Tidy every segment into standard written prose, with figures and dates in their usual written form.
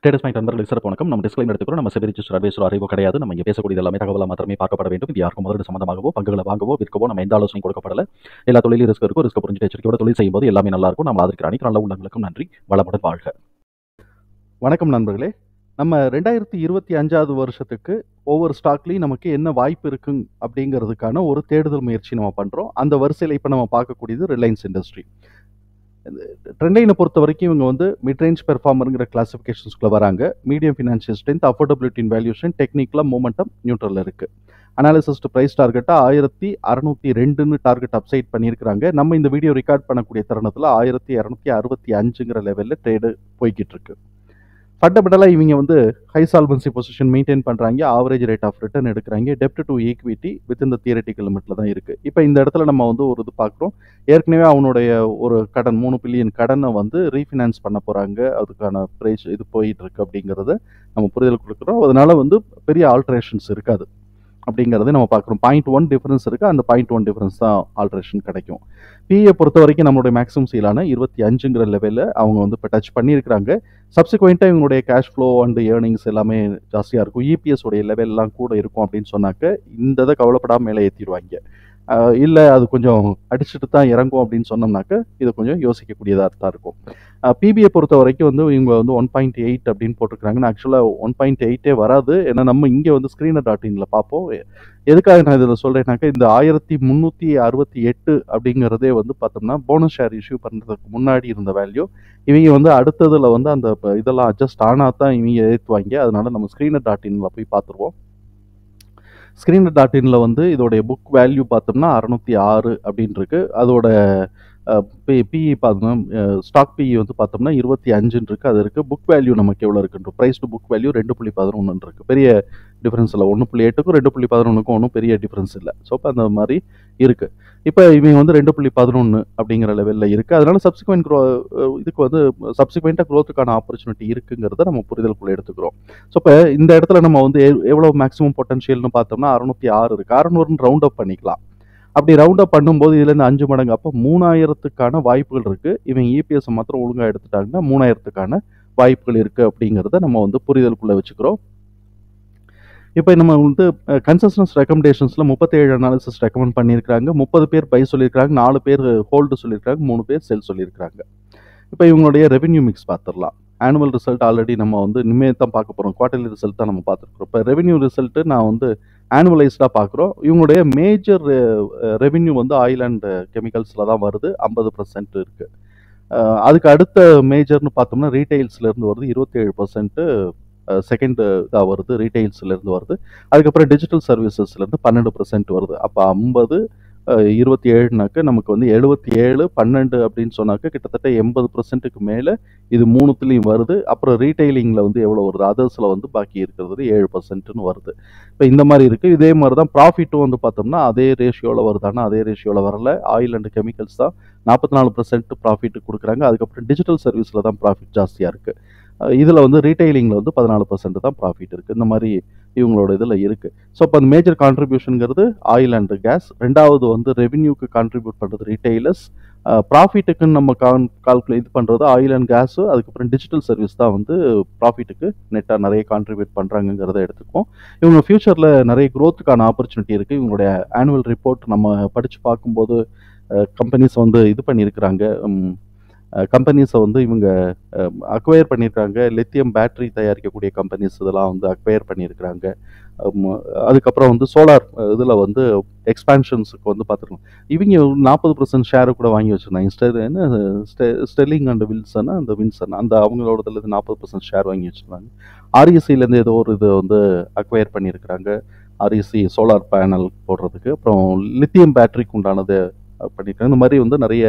Traders mind நண்பர்களுக்கு சிறப்பு வணக்கம். நம்ம டிஸ்க்ளைமர் எடுத்துக்கிறோம். நம்ம செபி ரிஜிஸ்டர் அட்வைசர் அறிவோ கிடையாது. நம்ம இங்கே பேசக்கூடிய எல்லாமே தகவலாக மாத்திரமே பார்க்கப்பட வேண்டும். இது யாருக்கும் முதலீடு சம்பந்தமாகவோ பங்குகளை வாங்கவோ விற்கவோ நம்ம எந்த ஆலோசனையும் கொடுக்கப்படல. எல்லா தொழிலும் ரிஸ்க் இருக்கும். ரிஸ்க் புரிஞ்சு எச்சரிக்கையோட தொழில் செய்யும்போது எல்லாமே நல்லா இருக்கும். நம்ம அதற்கு அனைத்து நல்ல உள்ளங்களுக்கும் நன்றி. வளமுடன் வாழ்க. வணக்கம் நண்பர்களே. நம்ம 2025 வருஷத்துக்கு ஒவ்வொரு ஸ்டாக்லையும் நமக்கு என்ன வாய்ப்பு இருக்குங்க அப்படிங்கிறதுக்கான ஒரு தேடுதல் முயற்சி நம்ம பண்ணுறோம். அந்த வரிசையில் இப்போ நம்ம பார்க்கக்கூடியது ரிலையன்ஸ் இண்டஸ்ட்ரி. ட்ரெண்ட் லைனை பொறுத்த வரைக்கும் இவங்க வந்து மிட் ரேஞ்ச் பெர்ஃபார்மருங்கிற கிளாசிஃபிகேஷன்ஸ்குள்ளே வராங்க. மீடியம் ஃபினான்ஷியல் ஸ்ட்ரென்த், அஃபோர்டபிலிட்டி இன் வேல்யூஷன், டெக்னிக்கலாக மூமெண்டம் நியூட்ரலில் இருக்குது. அனாலிசிஸ்ட் ப்ரைஸ் டார்கெட்டாக 1602 டார்கெட் அப்சைட் பண்ணியிருக்கிறாங்க. நம்ம இந்த வீடியோ ரெக்கார்ட் பண்ணக்கூடிய தருணத்தில் 1265 லெவலில் ட்ரேடு போய்கிட்டு இருக்கு. ஃபண்டமெண்டலாக இவங்க வந்து ஹை சால்வன்சி பொசிஷன் மெயின்டைன் பண்ணுறாங்க. ஆவரேஜ் ரேட் ஆஃப் ரிட்டர்ன் எடுக்கிறாங்க. டெப்ட் டு ஈக்விட்டி வித் இந்த தியரட்டிக்கல் லிமிட்டில் தான் இருக்குது. இப்போ இந்த இடத்துல நம்ம வந்து ஒரு இது பார்க்குறோம். ஏற்கனவே அவனுடைய ஒரு கடன் 3 பில்லியன் கடனை வந்து ரீஃபினான்ஸ் பண்ண போகிறாங்க. அதுக்கான ப்ரைஸ் இது போயிட்டு இருக்கு அப்படிங்கிறத நம்ம புரிதல் கொடுக்குறோம். அதனால வந்து பெரிய ஆல்ட்ரேஷன்ஸ் இருக்காது அப்படிங்கிறத நம்ம பார்க்குறோம். 0.1 டிஃபரன்ஸ் இருக்குது. அந்த 0.1 டிஃபரன்ஸ் தான் ஆல்ட்ரேஷன் கிடைக்கும். பிஏ பொறுத்த வரைக்கும் நம்மளுடைய மேக்ஸிமம் சீலான 25 லெவலில் அவங்க வந்து இப்போ டச் பண்ணியிருக்கிறாங்க. சப்சிக்வெண்ட்டாக இவங்களுடைய கேஷ் ஃப்ளோ அண்ட் ஏர்னிங்ஸ் எல்லாமே ஜாஸ்தியாக இருக்கும். இபிஎஸ் உடைய லெவல்லாம் கூட இருக்கும் அப்படின்னு சொன்னாக்க இந்த இதை கவலைப்படாமல் மேலே ஏற்றிடுவாங்க. இல்லை அது கொஞ்சம் அடிச்சுட்டு தான் இறங்கும் அப்படின்னு சொன்னோம்னாக்க இது கொஞ்சம் யோசிக்கக்கூடியதாக தான் இருக்கும். பிபிஐ பொறுத்த வரைக்கும் வந்து இவங்க வந்து 1.8 அப்படின்னு போட்டிருக்கிறாங்க. ஆக்சுவலாக 1.8 வராது. ஏன்னா நம்ம இங்கே வந்து screener.inல பார்ப்போம். எதுக்காக நான் இதில் சொல்கிறேன்னாக்கா இந்த 1368 அப்படிங்கிறதே வந்து பார்த்தோம்னா போனஸ் ஷேர் இஷ்யூ பண்ணுறதுக்கு முன்னாடி இருந்த வேல்யூ. இவங்க வந்து அடுத்ததில் வந்து அந்த இதெல்லாம் அட்ஜஸ்ட் ஆனால் தான் இவங்க ஏற்றுவாங்க. அதனால நம்ம screener.inல போய் பார்த்துருவோம். screener.inல வந்து இதோடைய புக் வேல்யூ பார்த்தோம்னா 606 அப்படின்னு இருக்கு. அதோட பிஇ பார்த்தோம்னா ஸ்டாக் பிஇ வந்து பார்த்தோம்னா 25 இருக்கு. அது இருக்குது. புக் வேல்யூ நமக்கு எவ்வளோ இருக்குன்ற ப்ரைஸ் டு புக் வேல்யூ 2.11 இருக்குது. பெரிய டிஃப்ரென்ஸ் இல்லை. 1.8க்கும் 2.11க்கும் ஒன்றும் பெரிய டிஃப்ரென்ஸ் இல்லை. ஸோ இப்போ அந்த மாதிரி இருக்குது. இப்போ இவங்க வந்து 2.11 அப்படிங்கிற லெவலில் இருக்குது. அதனால சப்சிக்வெண்ட் இதுக்கு வந்து சப்சிக்வெண்ட்டாக க்ரோத்துக்கான ஆப்பர்ச்சுனிட்டி இருக்குங்கிறத நம்ம புரிதலுக்குள்ளே எடுத்துக்கிறோம். ஸோ இப்போ இந்த இடத்துல நம்ம வந்து எவ்வளோ மேக்ஸிமம் பொட்டன்ஷியல்னு பார்த்தோம்னா 606 இருக்குது. 600 ரவுண்ட் அப் பண்ணிக்கலாம். அப்படி ரவுண்ட் அப் பண்ணும்போது இதுலேருந்து 5 மடங்கு அப்போ 3000க்கான வாய்ப்புகள் இருக்குது. இவங்க இபிஎஸ் மாத்திரம் ஒழுங்காக எடுத்துட்டாங்கன்னா 3000க்கான வாய்ப்புகள் இருக்குது அப்படிங்கிறத நம்ம வந்து புரிதலுக்குள்ளே வச்சுக்கிறோம். இப்போ நம்ம வந்து கன்சஸ்டன்ஸ் ரெக்கமெண்டேஷன்ஸில் 37 அனாலிசிஸ் ரெக்கமெண்ட் பண்ணியிருக்காங்க. 30 பேர் பை சொல்லியிருக்காங்க, 4 பேர் ஹோல்டு சொல்லியிருக்காங்க, 3 பேர் செல் சொல்லியிருக்காங்க. இப்போ இவங்களுடைய ரெவென்யூ மிக்ஸ் பார்த்துடலாம். ஆனுவல் ரிசல்ட் ஆல்ரெடி நம்ம வந்து இனிமேல் தான் பார்க்க போகிறோம். குவார்டர்லி ரிசல்ட் தான் நம்ம பார்த்துருக்குறோம். இப்போ ரெவென்யூ ரிசல்ட்டு நான் வந்து ஆனுவலைஸ்டாக பார்க்குறோம். இவங்களுடைய மேஜர் ரெவென்யூ வந்து ஆயில் அண்ட் கெமிக்கல்ஸில் தான் வருது. 50% இருக்குது. அதுக்கு அடுத்த மேஜர்னு பார்த்தோம்னா ரீட்டைல்ஸ்லேருந்து வருது 27%. செகண்ட் இதாக வருது, ரீட்டைல்ஸ்லேருந்து வருது. அதுக்கப்புறம் டிஜிட்டல் சர்வீசஸ்லேருந்து 12% வருது. அப்போ 50 27னாக்க நமக்கு வந்து 77 12 அப்படின்னு சொன்னாக்க கிட்டத்தட்ட 80%க்கு மேலே இது மூணுத்துலேயும் வருது. அப்புறம் ரீட்டைலிங்கில் வந்து எவ்வளோ வருது, அதர்ஸில் வந்து பாக்கி இருக்கிறது 7%ன்னு வருது. இப்போ இந்த மாதிரி இருக்குது. இதே மாதிரி தான் ப்ராஃபிட்டும் வந்து பார்த்தோம்னா அதே ரேஷியோவில் வருதானா அதே ரேஷியோவில் வரல. ஆயில் அண்ட் கெமிக்கல்ஸ் தான் 44% ப்ராஃபிட் கொடுக்குறாங்க. அதுக்கப்புறம் டிஜிட்டல் சர்வீஸில் தான் ப்ராஃபிட் ஜாஸ்தியாக இருக்குது. இதில் வந்து ரீட்டைலிங்கில் வந்து 14% தான் ப்ராஃபிட் இருக்குது. இந்த மாதிரி இவங்களோட இதில் இருக்குது. ஸோ இப்போ அந்த மேஜர் கான்ட்ரிபியூஷனுங்கிறது ஆயில் அண்ட் கேஸ். ரெண்டாவது வந்து ரெவென்யூக்கு கான்ட்ரிபியூட் பண்ணுறது ரீட்டைலர்ஸ். ப்ராஃபிட்டுக்குன்னு நம்ம கால்குலேட் இது பண்ணுறது ஆயில் அண்ட் கேஸு. அதுக்கப்புறம் டிஜிட்டல் சர்வீஸ் தான் வந்து ப்ராஃபிட்டுக்கு நெட்டாக நிறைய கான்ட்ரிபியூட் பண்ணுறாங்கிறத எடுத்துக்கும். இவங்க ஃப்யூச்சரில் நிறைய க்ரோத்துக்கான ஆப்பர்ச்சுனிட்டி இருக்குது. இவங்களுடைய ஆனுவல் ரிப்போர்ட் நம்ம படித்து பார்க்கும்போது கம்பெனிஸ் வந்து இது பண்ணியிருக்கிறாங்க. கம்பெனிஸை வந்து இவங்க அக்வயர் பண்ணியிருக்காங்க. லித்தியம் பேட்டரி தயாரிக்கக்கூடிய கம்பெனிஸ் இதெல்லாம் வந்து அக்வயர் பண்ணியிருக்கிறாங்க. அதுக்கப்புறம் வந்து சோலார் இதில் வந்து எக்ஸ்பான்ஷன்ஸுக்கு வந்து பார்த்துருக்கோம். இவங்க 40% ஷேரை கூட வாங்கி வச்சுருந்தாங்க. ஸ்டெர்லிங் அண்ட் வில்சன் அந்த வின்சன் அந்த அவங்களோடதுலேருந்து 40% ஷேர் வாங்கி வச்சுருந்தாங்க. ஆர்இசிலேருந்து ஏதோ ஒரு இது வந்து அக்வயர் பண்ணியிருக்கிறாங்க. ஆர்இசி சோலார் பேனல் போடுறதுக்கு. அப்புறம் லித்தியம் பேட்டரிக்கு உண்டானது பண்ணியிருக்காங்க. இந்த மாதிரி வந்து நிறைய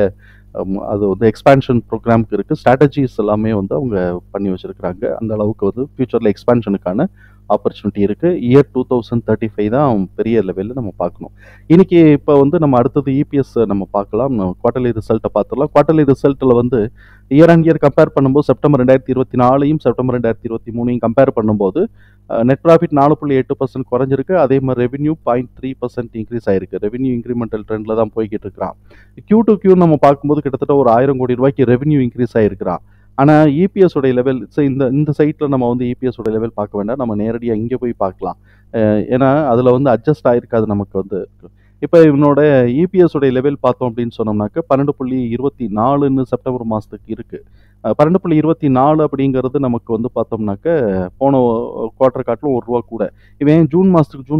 அது வந்து எக்ஸ்பான்ஷன் ப்ரோக்ராமுக்கு இருக்குது. ஸ்ட்ராட்டஜிஸ் எல்லாமே வந்து அவங்க பண்ணி வச்சுருக்கிறாங்க. அந்த அளவுக்கு வந்து ஃப்யூச்சரில் எக்ஸ்பான்ஷனுக்கான ஆப்பர்ச்சுனிட்டி இருக்குது. இயர் 2035 தான் பெரிய லெவலில் நம்ம பார்க்கணும். இன்றைக்கி இப்போ வந்து நம்ம அடுத்தது இபிஎஸ் நம்ம பார்க்கலாம். குவார்டர்லி ரிசல்ட்டை பார்த்துடலாம். குவார்டர்லி ரிசல்ட்டில் வந்து இயர் அண்ட் இயர் கம்பேர் பண்ணும்போது செப்டம்பர் 2024 செப்டம்பர் 2023 கம்பேர் பண்ணும்போது நெட் ப்ராஃபிட் 4.8% குறைஞ்சிருக்கு. அதே மாதிரி ரெவென்யூ 0.3% இன்க்ரீஸ் ஆயிருக்கு. ரெவென்யூ இன்க்ரிமெண்டல் ட்ரெண்டில் தான் போய்கிட்டு இருக்கிறான். Q2Q நம்ம பார்க்கும்போது கிட்டத்தட்ட ஒரு 1000 கோடி ரூபாய்க்கு ரெவென்யூ இன்க்ரீஸ் ஆகிருக்கிறான். ஆனால் இபிஎஸ் உடைய லெவல் இந்த இந்த சைட்டில் நம்ம வந்து இபிஎஸ் உடைய லெவல் பார்க்க வேண்டாம், நம்ம நேரடியாக இங்கே போய் பார்க்கலாம். ஏன்னா அதில் வந்து அட்ஜஸ்ட் ஆகிருக்காது நமக்கு வந்து. இப்போ இவனோட இபிஎஸ் உடைய லெவல் பார்த்தோம் அப்படின்னு சொன்னோம்னாக்க 12.24ன்னு செப்டம்பர் மாதத்துக்கு இருக்குது. 12.24 அப்படிங்கிறது நமக்கு வந்து பார்த்தோம்னாக்க போன குவார்ட்டர் காட்டிலும் ₹1 கூட. இவன் ஜூன்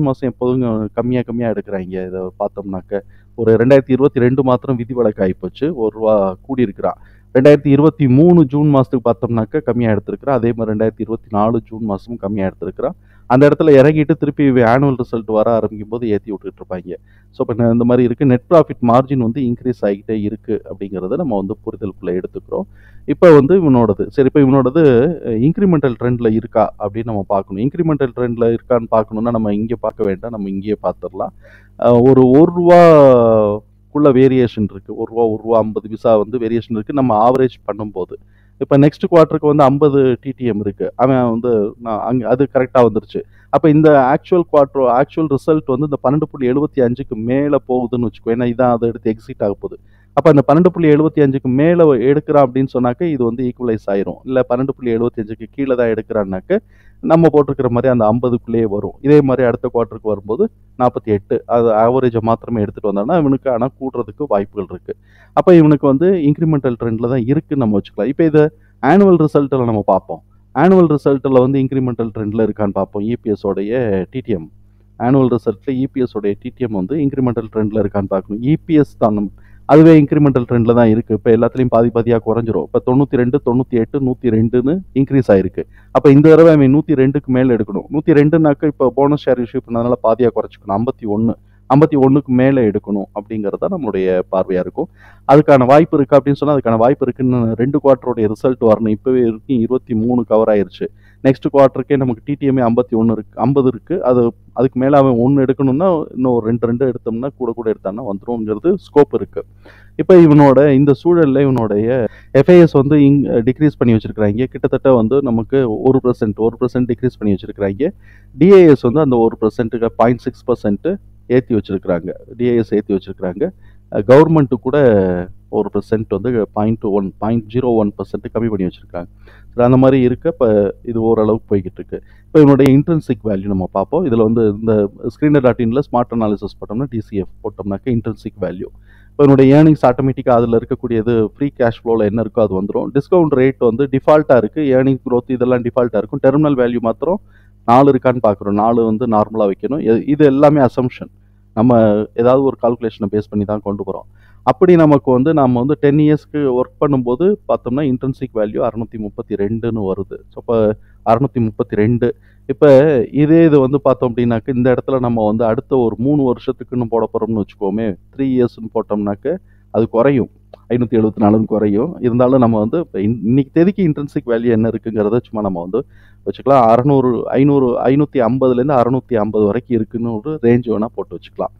மாதம் எப்போதும் கம்மியாக எடுக்கிறாங்க. இதை பார்த்தோம்னாக்க ஒரு 2022 மாத்திரம் விதிவிலக்கு ஆகிப்போச்சு, ₹1 கூடி இருக்கிறான். 2023 ஜூன் மாதத்துக்கு பார்த்தோம்னாக்க கம்மியாக எடுத்திருக்கிறான். அதே மாதிரி 2024 ஜூன் மாதமும் கம்மியாக எடுத்திருக்கிறான். அந்த இடத்துல இறங்கிட்டு திருப்பி ஆனுவல் ரிசல்ட் வர ஆரம்பிக்கும் போது ஏற்றி விட்டுட்டு இருப்பாங்க. ஸோ இப்போ இந்த மாதிரி இருக்குது. நெட் ப்ராஃபிட் மார்ஜின் வந்து இன்க்ரீஸ் ஆகிட்டே இருக்குது அப்படிங்கிறத நம்ம வந்து புரிதலுக்குள்ளே எடுத்துக்கிறோம். இப்போ வந்து இவனோடது சரி, இப்போ இவனோடது இன்க்ரிமெண்டல் ட்ரெண்டில் இருக்கா அப்படின்னு நம்ம பார்க்கணும். இன்க்ரிமெண்டல் ட்ரெண்டில் இருக்கான்னு பார்க்கணுன்னா நம்ம இங்கே பார்க்க வேண்டாம், நம்ம இங்கேயே பார்த்துடலாம். ஒரு ₹1 வேரியேஷன் இருக்குது. ₹1.50 வந்து வேரியேஷன் இருக்குது நம்ம ஆவரேஜ் பண்ணும்போது. இப்போ நெக்ஸ்ட் குவார்ட்டருக்கு வந்து 50 டிடிஎம் இருக்குது. அவன் வந்து அங்கே அது கரெக்டாக வந்துருச்சு. அப்போ இந்த ஆக்சுவல் ரிசல்ட் வந்து இந்த 12.75க்கு மேலே போகுதுன்னு வச்சுக்கோ. ஏன்னா இதான் அதை எடுத்து எக்ஸிட் ஆக போகுது. அப்போ அந்த 12.75க்கு மேலே எடுக்கிறான் அப்படின்னு சொன்னாக்க இது வந்து ஈக்குவலைஸ் ஆயிரும். இல்லை 12.75க்கு கீழே தான் எடுக்கிறான்னாக்க நம்ம போட்டிருக்கிற மாதிரி அந்த 50க்குள்ளேயே வரும். இதே மாதிரி அடுத்த குவார்ட்டருக்கு வரும்போது 48 அது ஆவரேஜை மாத்திரமே எடுத்துகிட்டு வந்தாங்கன்னா இவனுக்கு ஆனால் கூடுறதுக்கு வாய்ப்புகள் இருக்குது. அப்போ இவனுக்கு வந்து இன்க்ரிமெண்டல் ட்ரெண்டில் தான் இருக்குன்னு நம்ம வச்சுக்கலாம். இப்போ இதை ஆனுவல் ரிசல்ட்டில் நம்ம பார்ப்போம். ஆனுவல் ரிசல்ட்டில் வந்து இன்க்ரிமெண்டல் ட்ரெண்டில் இருக்கான்னு பார்ப்போம். இபிஎஸோடைய டிடிஎம் ஆனுவல் ரிசல்ட்டில் இபிஎஸோடைய டிடிஎம் வந்து இன்க்ரிமெண்டல் ட்ரெண்டில் இருக்கான்னு பார்க்கணும். இபிஎஸ் தான் அதுவே இன்க்ரிமெண்டல் ட்ரெண்டில் தான் இருக்குது. இப்போ எல்லாத்துலேயும் பாதியாக குறைஞ்சிரும். இப்போ 92, 98, 102ன்னு இன்க்ரீஸ் ஆயிருக்கு. அப்போ இந்த தடவை அவன் 102க்கு மேலே எடுக்கணும். 102னாக்க இப்போ போனஸ் ஷேர் இஷ்யூ பண்ணதுனால பாதியாக குறைச்சிக்கணும். 51க்கு மேலே எடுக்கணும் அப்படிங்கிறது தான் நம்மளுடைய பார்வையாக இருக்கும். அதுக்கான வாய்ப்பு இருக்குது அப்படின்னு சொன்னால் அதுக்கான வாய்ப்பு இருக்குன்னு 2 குவார்ட்டருடைய ரிசல்ட் வரணும். இப்போவே இருக்கு 23 கவர் ஆயிடுச்சு. நெக்ஸ்ட் குவார்ட்டருக்கே நமக்கு டிடிஎம்ஏ 50 இருக்குது. அதுக்கு மேலே அவன் 1 எடுக்கணும்னா இன்னும் ஒரு 2 எடுத்தோம்னா கூட எடுத்தான்னா வந்துரும்ங்கிறது ஸ்கோப் இருக்குது. இப்போ இவனோட இந்த சூழலில் இவனுடைய எஃப்ஐஎஸ் வந்து டிக்ரீஸ் பண்ணி வச்சுருக்கிறாங்க. கிட்டத்தட்ட வந்து நமக்கு 1% டிக்ரீஸ் பண்ணி வச்சுருக்கிறாங்க. டிஏஎஸ் வந்து அந்த 1%க்கு 0.6% ஏற்றி வச்சுருக்கிறாங்க. டிஏஎஸ் ஏற்றி வச்சுருக்கிறாங்க. கவர்மெண்ட்டு கூட 1% வந்து 0.01% கம்மி பண்ணி வச்சுருக்காங்க. அந்த மாதிரி இருக்க இப்போ இது ஓரளவுக்கு போய்கிட்டு இருக்கு. இப்போ இவனுடைய இன்ட்ரென்சிக் வேல்யூ நம்ம பார்ப்போம். இதில் வந்து இந்த screener.inல ஸ்மார்ட் அனாலிசிஸ் போட்டோம்னா டிசிஎஃப் போட்டோம்னாக்க இன்ட்ரென்சிக் வேல்யூ. இப்போ என்னுடைய ஏர்னிங்ஸ் ஆட்டோமேட்டிக்காக அதில் இருக்கக்கூடியது ஃப்ரீ கேஷ் ஃப்ளோவில் என்ன இருக்கோ அது வந்துடும். டிஸ்கவுண்ட் ரேட் வந்து டிஃபால்ட்டாக இருக்குது. ஏர்னிங் க்ரோத் இதெல்லாம் டிஃபால்ட்டாக இருக்கும். டெர்மினல் வேல்யூ மாத்திரம் 4 இருக்கான்னு பார்க்குறோம். 4 வந்து நார்மலாக வைக்கணும். இது எல்லாமே அசம்ஷன். நம்ம ஏதாவது ஒரு கால்குலேஷனை பேஸ் பண்ணி தான் கொண்டு போகிறோம். அப்படி நமக்கு வந்து நம்ம வந்து 10 இயர்ஸ்க்கு ஒர்க் பண்ணும்போது பார்த்தோம்னா இன்ட்ரென்சிக் வேல்யூ 632ன்னு வருது. ஸோ இப்போ 632. இப்போ இது வந்து பார்த்தோம் அப்படின்னாக்க இந்த இடத்துல நம்ம வந்து அடுத்த ஒரு 3 வருஷத்துக்குன்னு போட போகிறோம்னு வச்சுக்கோமே. 3 இயர்ஸ்ன்னு போட்டோம்னாக்க அது குறையும், 574 குறையும். இருந்தாலும் நம்ம வந்து இப்போ இன்னைக்கு தேதிக்கு இன்ட்ரென்சிக் வேல்யூ என்ன இருக்குங்கிறத சும்மா நம்ம வந்து வச்சுக்கலாம். 550லேருந்து 650 வரைக்கும் இருக்குன்னு ஒரு ரேஞ்ச் வேணால் போட்டு வச்சுக்கலாம்.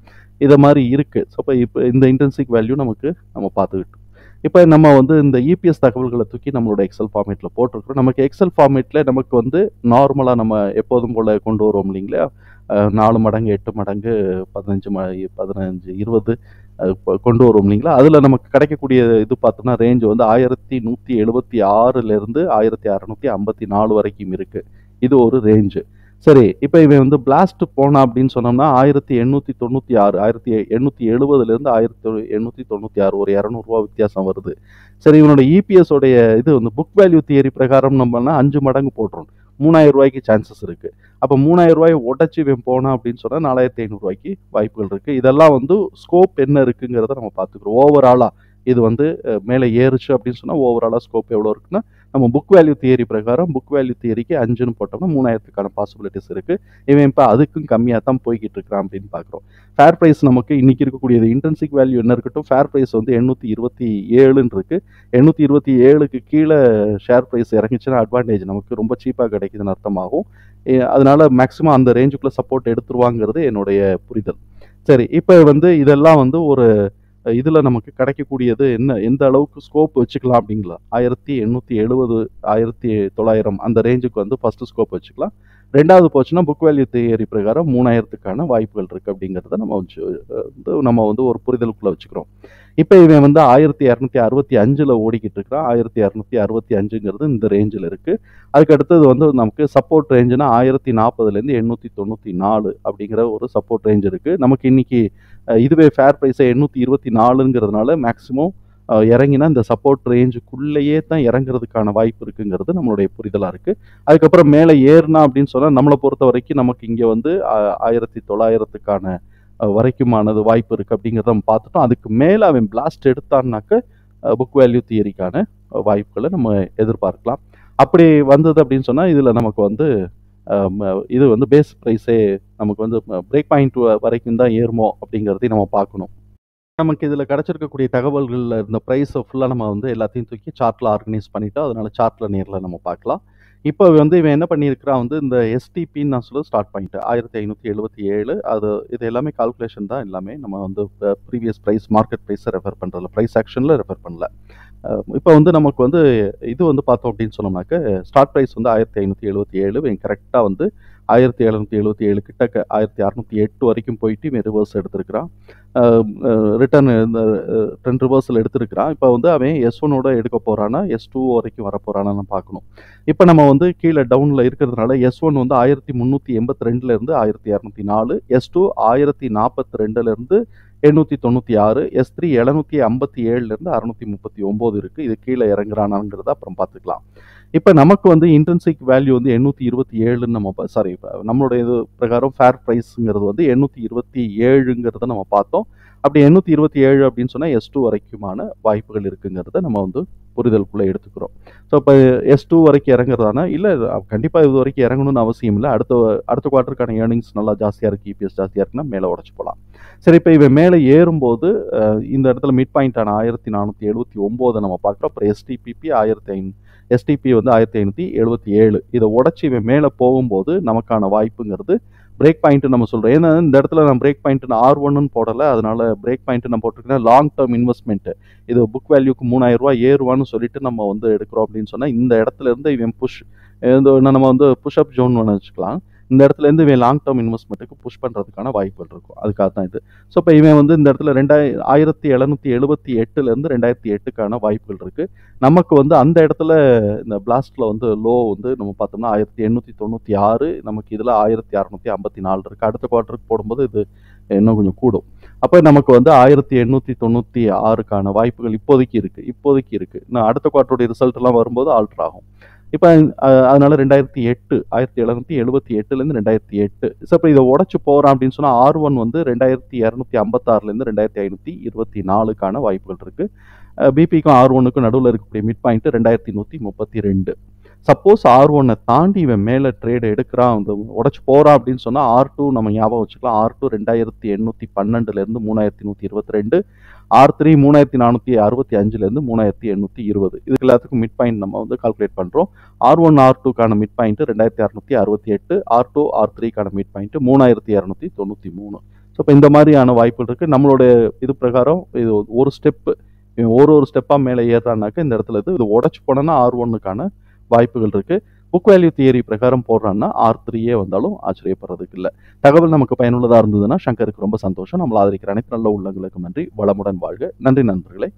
இதை மாதிரி இருக்குது. ஸோ இப்போ இந்த இன்ட்ரென்சிக் வேல்யூ நம்ம பார்த்துக்கிட்டோம். இப்போ நம்ம வந்து இந்த இபிஎஸ் தகவல்களை தூக்கி நம்மளோட எக்ஸல் ஃபார்மேட்டில் போட்டிருக்கிறோம். நமக்கு எக்ஸல் ஃபார்மேட்டில் நமக்கு வந்து நார்மலாக நம்ம எப்போதும் போல் கொண்டு வரோம் இல்லைங்களா. 4 மடங்கு 8 மடங்கு 15 20 கொண்டு வரும் இல்லைங்களா. அதில் நமக்கு கிடைக்கக்கூடிய இது பார்த்தோம்னா ரேஞ்ச் வந்து 1176லேருந்து 1654 வரைக்கும் இருக்குது. இது ஒரு ரேஞ்சு. சரி, இப்போ இவன் வந்து பிளாஸ்ட் போனா அப்படின்னு சொன்னோம்னா 1896 1870லேருந்து 1896 ஒரு ₹200 வித்தியாசம் வருது. சரி, இவனோட இபிஎஸ் உடைய இது வந்து புக் வேல்யூ தியரி பிரகாரம் நம்மனா 5 மடங்கு போடுறோம். ₹3000 சான்சஸ் இருக்கு. அப்போ ₹3000 உடச்சி இவன் போனா அப்படின்னு சொன்னா ₹4500 வாய்ப்புகள் இருக்கு. இதெல்லாம் வந்து ஸ்கோப் என்ன இருக்குங்கிறத நம்ம பார்த்துக்கிறோம். ஓவராலா இது வந்து மேலே ஏறுச்சு அப்படின்னு சொன்னால் ஓவராலாக ஸ்கோப் எவ்வளோ இருக்குன்னா நம்ம புக் வேல்யூ தியரி பிரகாரம் புக் வேல்யூ தியரிக்கு 5ன்னு போட்டோம்னா 3000க்கான பாசிபிலிட்டிஸ் இருக்குது. இவன் இப்போ அதுக்கும் கம்மியாக தான் போய்கிட்டு இருக்கிறான் அப்படின்னு பார்க்குறோம். ஃபேர் ப்ரைஸ் நமக்கு இன்றைக்கி இருக்கக்கூடியது இன்ட்ரென்சிக் வேல்யூ என்ன இருக்கட்டும், ஃபேர் ப்ரைஸ் வந்து 827ன்னு இருக்குது. 827க்கு கீழே ஷேர் ப்ரைஸ் இறங்கிச்சுன்னா அட்வான்டேஜ் நமக்கு ரொம்ப சீப்பாக கிடைக்குதுன்னு அர்த்தமாகும். அதனால மேக்ஸிமம் அந்த ரேஞ்சுக்குள்ளே சப்போர்ட் எடுத்துருவாங்கிறது என்னுடைய புரிதல். சரி, இப்போ வந்து இதெல்லாம் வந்து ஒரு இதில் நமக்கு கிடைக்கக்கூடியது என்ன, எந்த அளவுக்கு ஸ்கோப் வச்சுக்கலாம் அப்படிங்களா. 1870 1900 அந்த ரேஞ்சுக்கு வந்து ஃபஸ்ட்டு ஸ்கோப் வச்சுக்கலாம். 2வது போச்சுன்னா புக் வேல்யூ தியரி பிரகாரம் 3000க்கான வாய்ப்புகள் இருக்கு அப்படிங்கிறத நம்ம வந்து ஒரு புரிதலுக்குள்ள வச்சுக்கிறோம். இப்போ இவன் வந்து 1265ல ஓடிக்கிட்டு இருக்கிறான். 1265ங்கிறது இந்த ரேஞ்சில் இருக்கு. அதுக்கு அடுத்தது வந்து நமக்கு சப்போர்ட் ரேஞ்சுனா 1040லேருந்து 894 அப்படிங்கிற ஒரு சப்போர்ட் ரேஞ்ச் இருக்கு. நமக்கு இன்னைக்கு இதுவே ஃபேர் ப்ரைஸை 824ங்கிறதுனால மேக்ஸிமம் இறங்கினா இந்த சப்போர்ட் ரேஞ்சுக்குள்ளேயே தான் இறங்குறதுக்கான வாய்ப்பு இருக்குங்கிறது நம்மளுடைய புரிதலாக இருக்குது. அதுக்கப்புறம் மேலே ஏறுனா அப்படின்னு சொன்னால் நம்மளை பொறுத்த வரைக்கும் நமக்கு இங்கே வந்து 1900க்கான வரைக்குமானது வாய்ப்பு இருக்குது அப்படிங்கிறத நம்ம பார்த்துட்டோம். அதுக்கு மேலே அவன் பிளாஸ்ட் எடுத்தான்னாக்க புக் வேல்யூ தியரிக்கான வாய்ப்புகளை நம்ம எதிர்பார்க்கலாம். அப்படி வந்தது அப்படின்னு சொன்னால் இதில் நமக்கு வந்து இது வந்து பேஸ் ப்ரைஸே நமக்கு வந்து பிரேக் பாயிண்ட் வரைக்கும் தான் ஏறுமோ அப்படிங்கிறதையும் நம்ம பார்க்கணும். நமக்கு இதில் கிடச்சிருக்கக்கூடிய தகவல்களில் இருந்த ப்ரைஸை ஃபுல்லாக நம்ம வந்து எல்லாத்தையும் தூக்கி சார்ட்டில் ஆர்கனைஸ் பண்ணிவிட்டோம். அதனால் சார்ட்டில் நேரில் நம்ம பார்க்கலாம். இப்போ வந்து இவன் என்ன பண்ணியிருக்கிறான் வந்து இந்த எஸ்டிபின்னு நான் சொல்ல ஸ்டார்ட் பாயிண்ட் 1577 இது எல்லாமே கால்குலேஷன் தான். எல்லாமே நம்ம வந்து ப்ரீவியஸ் ப்ரைஸ் மார்க்கெட் ப்ரைஸை ரெஃபர் பண்ணுறதில்ல, ப்ரைஸ் ஆக்ஷனில் ரெஃபர் பண்ணல. இப்போ வந்து நமக்கு வந்து இது வந்து பார்த்தோம் அப்படின்னு சொன்னோம்னாக்க ஸ்டார்ட் ப்ரைஸ் வந்து 1577 இவன் கரெக்டாக வந்து 1777 கிட்டக்க 1608 வரைக்கும் போயிட்டு இவன் ரிவர்ஸ் எடுத்திருக்கிறான். ரிட்டர்ன் இந்த ட்ரெண்ட் ரிவர்சல் எடுத்திருக்கிறான். இப்போ வந்து அவன் S1ஓட எடுக்க போகிறானா S2 வரைக்கும் வர போகிறானான்னு பார்க்கணும். இப்போ நம்ம வந்து கீழே டவுனில் இருக்கிறதுனால S1 வந்து 1382லேருந்து 1204, S2 1042லேருந்து 896, S3 757லேருந்து 639 இருக்குது. இது கீழே இறங்குறானாங்கிறத அப்புறம் பார்த்துக்கலாம். இப்போ நமக்கு வந்து இன்ட்ரின்சிக் வேல்யூ வந்து 827ன்னு நம்ம நம்மளுடைய இது பிரகாரம் ஃபேர் ப்ரைஸுங்கிறது வந்து 827ங்கிறத நம்ம பார்த்தோம். அப்படி 827 அப்படின்னு சொன்னால் S2 வரைக்குமான வாய்ப்புகள் இருக்குங்கிறத நம்ம வந்து புரிதலுக்குள்ளே எடுத்துக்கிறோம். ஸோ இப்போ S2 வரைக்கும் இறங்குறதானா இல்லை கண்டிப்பாக இது வரைக்கும் இறங்கணும்னு அவசியம் இல்லை. அடுத்த குவார்ட்டருக்கான ஏர்னிங்ஸ் நல்லா ஜாஸ்தியாக இருக்குது, EPS ஜாஸ்தியாக இருக்குன்னா மேலே உடச்சி போகலாம். சரி, இப்போ இவன் மேலே ஏறும்போது இந்த இடத்துல மிட் பாயிண்டான 1479 நம்ம பார்க்குறோம். அப்புறம் எஸ்டிபி வந்து 1577 இதை உடச்சி இவன் மேலே போகும்போது நமக்கான வாய்ப்புங்கிறது பிரேக் பாயிண்ட் நம்ம சொல்கிறோம். ஏன்னா இந்த இடத்துல நான் பிரேக் பாயிண்ட் R1ன்னு போடலை, அதனால பிரேக் பாயிண்ட் நம்ம போட்டிருக்கேன் லாங் டேர்ம் இன்வெஸ்ட்மெண்ட். இது புக் வேல்யூக்கு 3000 ரூபாய் ஏறுவான்னு சொல்லிட்டு நம்ம வந்து எடுக்கிறோம் அப்படின்னு சொன்னால் இந்த இடத்துல இருந்து இவன் நம்ம வந்து புஷ்அப் ஜோன் ஒன்று வச்சுக்கலாம். இந்த இடத்துல இருந்து இவன் லாங் டேர்ம் இன்வெஸ்ட்மெண்ட்டுக்கு புஷ் பண்ணுறதுக்கான வாய்ப்புகள் இருக்கும். அதுக்காக தான் இது. ஸோ இப்போ இவன் வந்து இந்த இடத்துல 1778லேருந்து 2008க்கான வாய்ப்புகள் இருக்குது. நமக்கு வந்து அந்த இடத்துல இந்த பிளாஸ்டில் வந்து லோ வந்து நம்ம பார்த்தோம்னா 1896, நமக்கு இதில் 1654 இருக்குது. அடுத்த குவார்ட்டருக்கு போடும்போது இது இன்னும் கொஞ்சம் கூடும். அப்போ நமக்கு வந்து 1896க்கான வாய்ப்புகள் இப்போதைக்கு இருக்குது. இன்னும் அடுத்த குவார்ட்டருடைய ரிசல்ட் எல்லாம் வரும்போது ஆல்டர் ஆகும். இப்போ அதனால 1778லேருந்து 2008. ஸோ இப்போ இதை உடச்சி போகிறான் அப்படின்னு சொன்னால் R1 வந்து 2256லேருந்து 2524க்கான வாய்ப்புகள் இருக்குது. பிபிக்கும் R1க்கும் நடுவில் இருக்கக்கூடிய மிட் பாயிண்ட் 2132. சப்போஸ் R1 தாண்டி இவன் மேலே ட்ரேட் எடுக்கிறான், உடச்சி போகிறான் அப்படின்னு சொன்னால் R2 நம்ம ஞாபகம் வச்சுக்கலாம். R2 2812லேருந்து 3122, R3 3465லேருந்து 3820. இதுக்கு எல்லாத்துக்கும் மிட் பாயிண்ட் நம்ம வந்து கால்குலேட் பண்ணுறோம். R1 R2க்கான மிட் பாயிண்ட் 2668, R2 R3க்கான மிட் பாயிண்ட் 3293. ஸோ இப்போ இந்த மாதிரியான வாய்ப்புகள் இருக்குது. நம்மளுடைய இது பிரகாரம் இது ஒரு ஸ்டெப்பு ஒரு ஸ்டெப்பாக மேலே ஏறுறான்னாக்க இந்த இடத்துல இது உடச்சி போனோன்னா R1க்கான வாய்ப்புகள் இருக்குது. புக் வேல்யூ தியரி பிரகாரம் போடுறான்னா R3 வந்தாலும் ஆச்சரியப்படுறதுக்கு இல்லை. தகவல் நமக்கு பயனுள்ளதாக இருந்ததுன்னா சங்கருக்கு ரொம்ப சந்தோஷம். நம்மளை ஆதரிக்கிற அனைத்து நல்ல உள்ளங்களுக்கும் நன்றி. வளமுடன் வாழ்க. நன்றி நண்பர்களே.